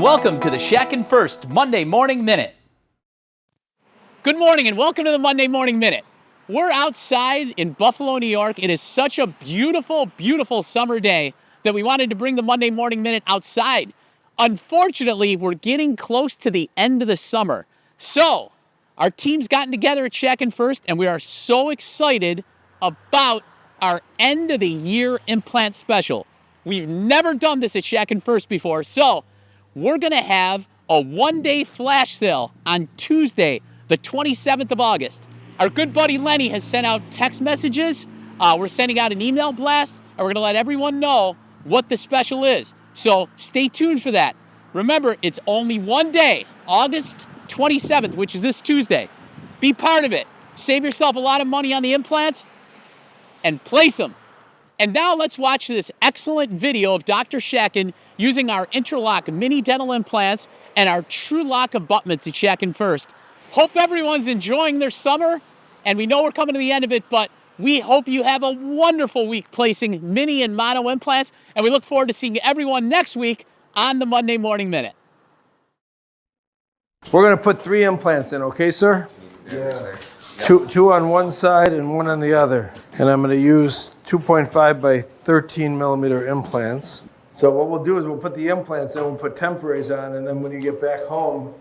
Welcome to the Shatkin F.I.R.S.T Monday Morning Minute. Good morning and welcome to the Monday Morning Minute. We're outside in Buffalo, New York. It is such a beautiful, beautiful summer day that we wanted to bring the Monday Morning Minute outside. Unfortunately, we're getting close to the end of the summer. So, our team's gotten together at Shatkin F.I.R.S.T and we are so excited about our end of the year implant special. We've never done this at Shatkin F.I.R.S.T before, so we're gonna have a one-day flash sale on Tuesday, the 27th of August. Our good buddy Lenny has sent out text messages. We're sending out an email blast, and we're gonna let everyone know what the special is. So stay tuned for that. Remember, it's only one day, August 27th, which is this Tuesday. Be part of it. Save yourself a lot of money on the implants and place them. And now let's watch this excellent video of Dr. Shatkin using our intra-lock mini dental implants and our Tru-Lock abutments at Shatkin F.I.R.S.T. Hope everyone's enjoying their summer, and we know we're coming to the end of it, but we hope you have a wonderful week placing mini and mono implants, and we look forward to seeing everyone next week on the Monday Morning Minute. We're going to put 3 implants in, okay, sir? Yeah. Two on one side and one on the other. And I'm going to use 2.5 by 13 millimeter implants. So what we'll do is we'll put the implants in, we'll put temporaries on, and then when you get back home,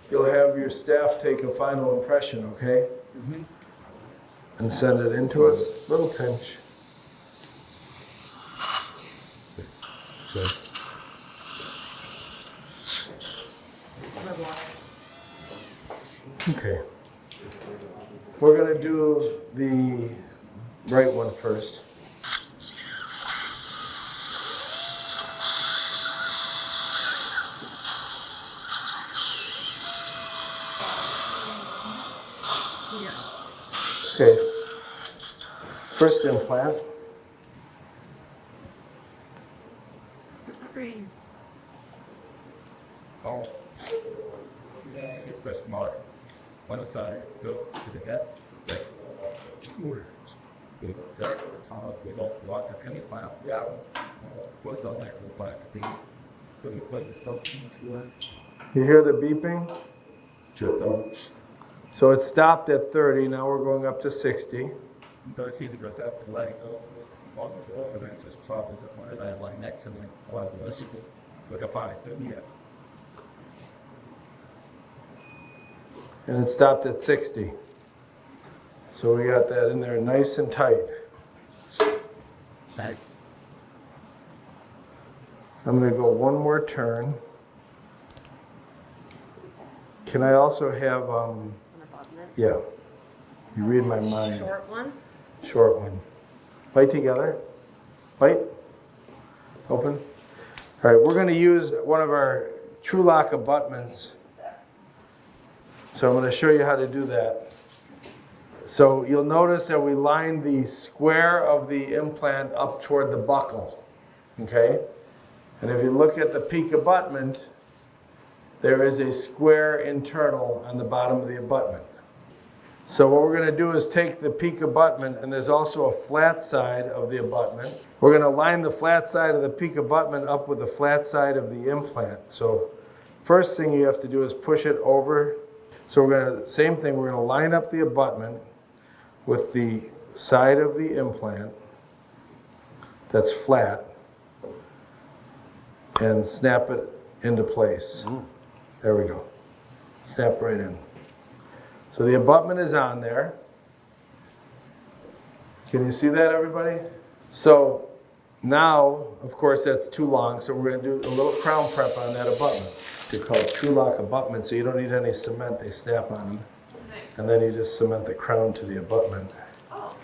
you'll have your staff take a final impression, okay? Mm-hmm. And send it into it. Little pinch. Good. Okay. We're going to do the right one first. Okay. First implant. Oh. Press smaller. One side, go to the head. Right. Good. We don't want to any file. Yeah. What's on that look like? You hear the beeping? Sure. So it stopped at 30, now we're going up to 60. Don't see the growth up, letting go. All the events as soft as it was. I have like next and like a lot of the people. Look up high. Yeah. And it stopped at 60. So we got that in there nice and tight. Nice. I'm going to go one more turn. Can I also have, yeah, you read my mind. Short one? Short one. Bite together. Bite. Open. All right, we're going to use one of our Tru-Lock abutments. So I'm going to show you how to do that. So you'll notice that we lined the square of the implant up toward the buccal, okay? And if you look at the peak abutment, there is a square internal on the bottom of the abutment. So what we're going to do is take the peak abutment, and there's also a flat side of the abutment. We're going to line the flat side of the peak abutment up with the flat side of the implant. So first thing you have to do is push it over. So we're going to, same thing, we're going to line up the abutment with the side of the implant that's flat and snap it into place. There we go. Snap right in. So the abutment is on there. Can you see that, everybody? So now, of course, that's too long, so we're going to do a little crown prep on that abutment. They're called Tru-Lock abutment, so you don't need any cement. They snap on them. Nice. And then you just cement the crown to the abutment. Oh.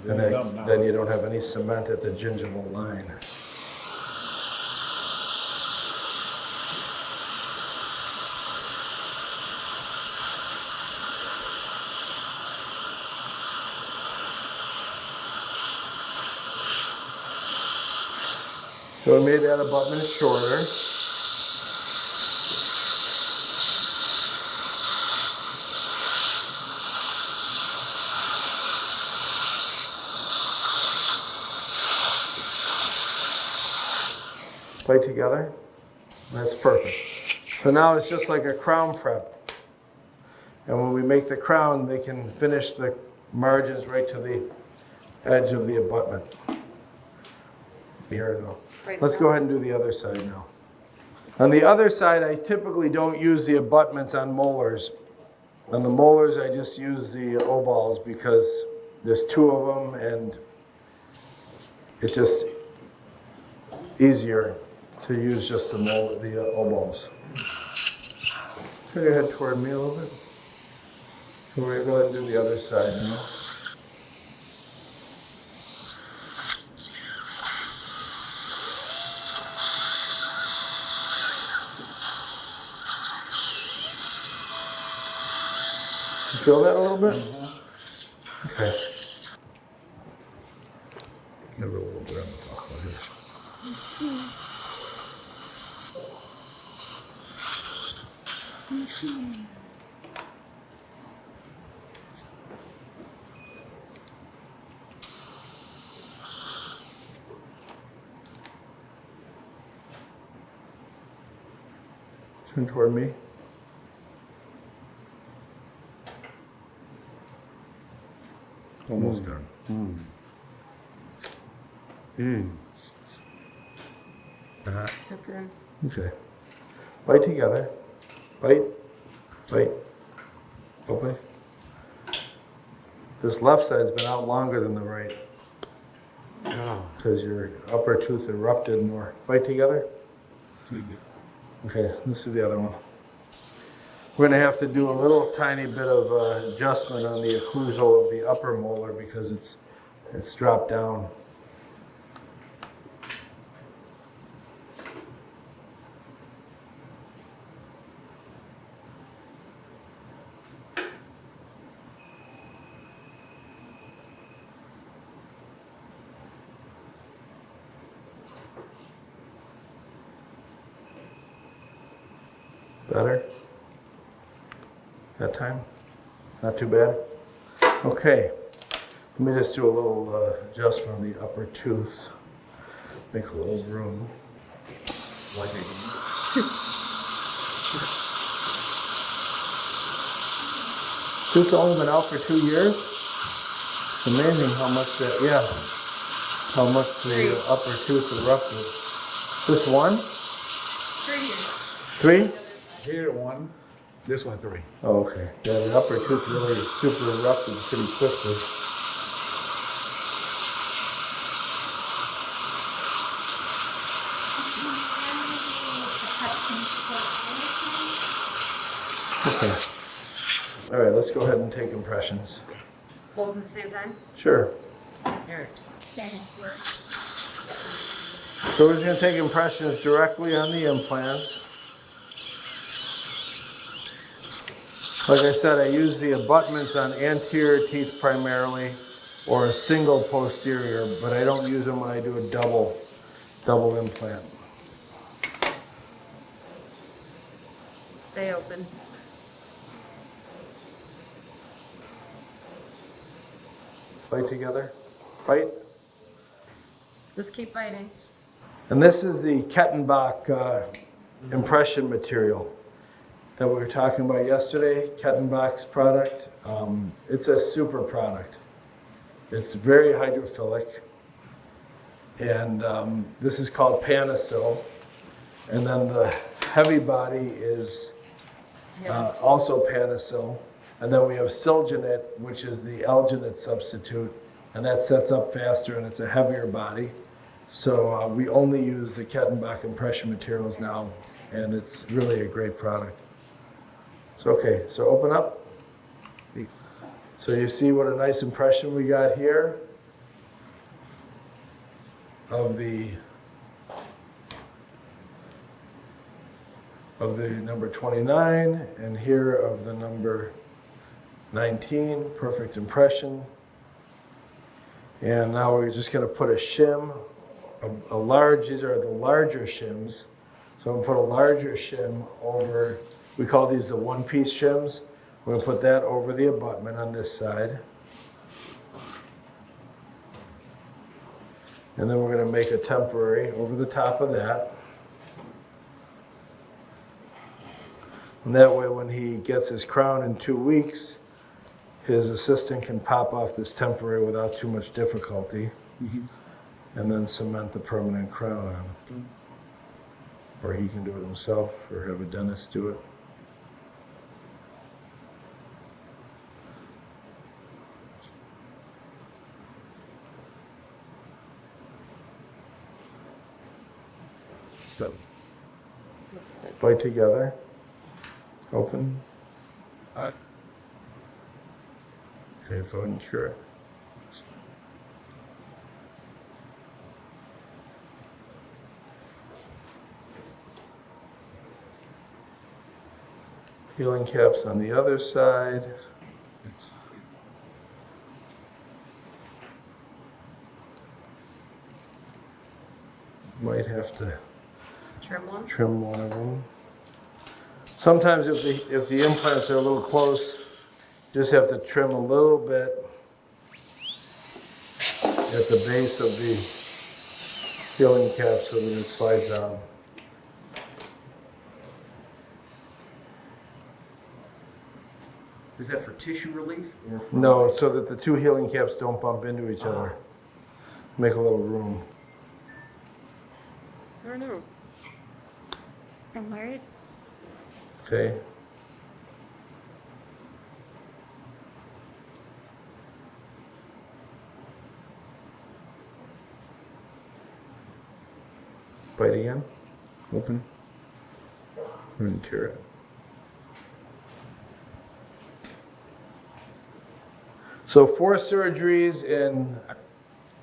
And then you don't have any cement at the gingival line. So we made that abutment shorter. Play together. That's perfect. So now it's just like a crown prep. And when we make the crown, they can finish the margins right to the edge of the abutment. Here though. Let's go ahead and do the other side now. On the other side, I typically don't use the abutments on molars. On the molars, I just use the O-balls because there's 2 of them and it's just easier to use just the O-balls. Turn your head toward me a little bit. So we're going to go ahead and do the other side now. You feel that a little bit? Mm-hmm. Okay. Never a little bit on the top of it. Turn toward me. Almost done. Okay. Bite together. Bite. Bite. Open. This left side's been out longer than the right. Because your upper tooth erupted more. Bite together. Okay, let's do the other one. We're going to have to do a little tiny bit of adjustment on the occlusal of the upper molar because it's dropped down. Better? That time? Not too bad? Okay. Let me just do a little adjustment on the upper tooth. Make a little room. Tooth's only been out for 2 years? It's amazing how much that, how much the upper tooth erupted. This one? 3 years. 3? Here 1, this one 3. Oh, okay. Yeah, the upper tooth really super erupted pretty quickly. Okay. All right, let's go ahead and take impressions. Both at the same time? Sure. Here. So we're just going to take impressions directly on the implants. Like I said, I use the abutments on anterior teeth primarily, or a single posterior, but I don't use them when I do a double implant. Stay open. Bite together. Bite. Just keep biting. And this is the Kettenbach impression material that we were talking about yesterday, Kettenbach's product. It's a super product. It's very hydrophilic. And this is called Panasil. And then the heavy body is also Panasil. And then we have Silginate, which is the alginate substitute. And that sets up faster and it's a heavier body. So we only use the Kettenbach impression materials now. And it's really a great product. So, okay, so open up. So you see what a nice impression we got here of the number 29 and here of the number 19, perfect impression. And now we're just going to put a shim, these are the larger shims. So I'm going to put a larger shim over, we call these the one-piece shims. We're going to put that over the abutment on this side. And then we're going to make a temporary over the top of that. And that way when he gets his crown in 2 weeks, his assistant can pop off this temporary without too much difficulty, and then cement the permanent crown on. Or he can do it himself, or have a dentist do it. So, bite together, open. Okay, go ahead and cure it. Healing caps on the other side. Might have to trim one of them. Sometimes if the implants are a little close, you just have to trim a little bit at the base of the healing cap so that it slides down. Is that for tissue relief? Or for No, so that the two healing caps don't bump into each other. Make a little room. I don't know. I'm worried. Okay. Bite again. Open. And cure it. So 4 surgeries in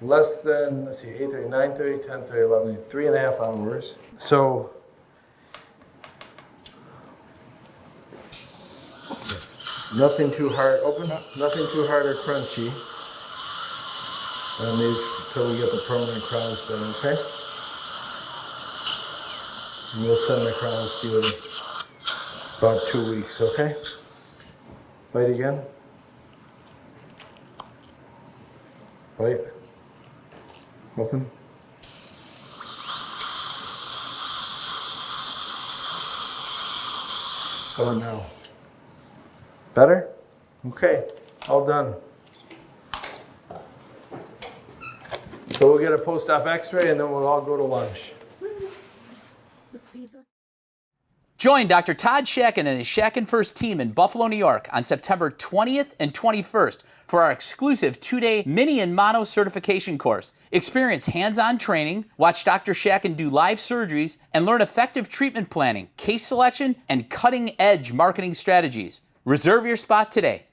less than, let's see, 8:30, 9:30, 10:30, 11, 3.5 hours. So nothing too hard, open, nothing too hard or crunchy on these until we get the permanent crowns done, okay? And we'll send the crowns to you in about 2 weeks, okay? Bite again. Bite. Open. Oh, no. Better? Okay, all done. So we'll get a post-op x-ray and then we'll all go to lunch. Join Dr. Todd Shatkin and his Shatkin F.I.R.S.T team in Buffalo, New York on September 20th and 21st for our exclusive 2-day mini and mono certification course. Experience hands-on training, watch Dr. Shatkin do live surgeries, and learn effective treatment planning, case selection, and cutting-edge marketing strategies. Reserve your spot today.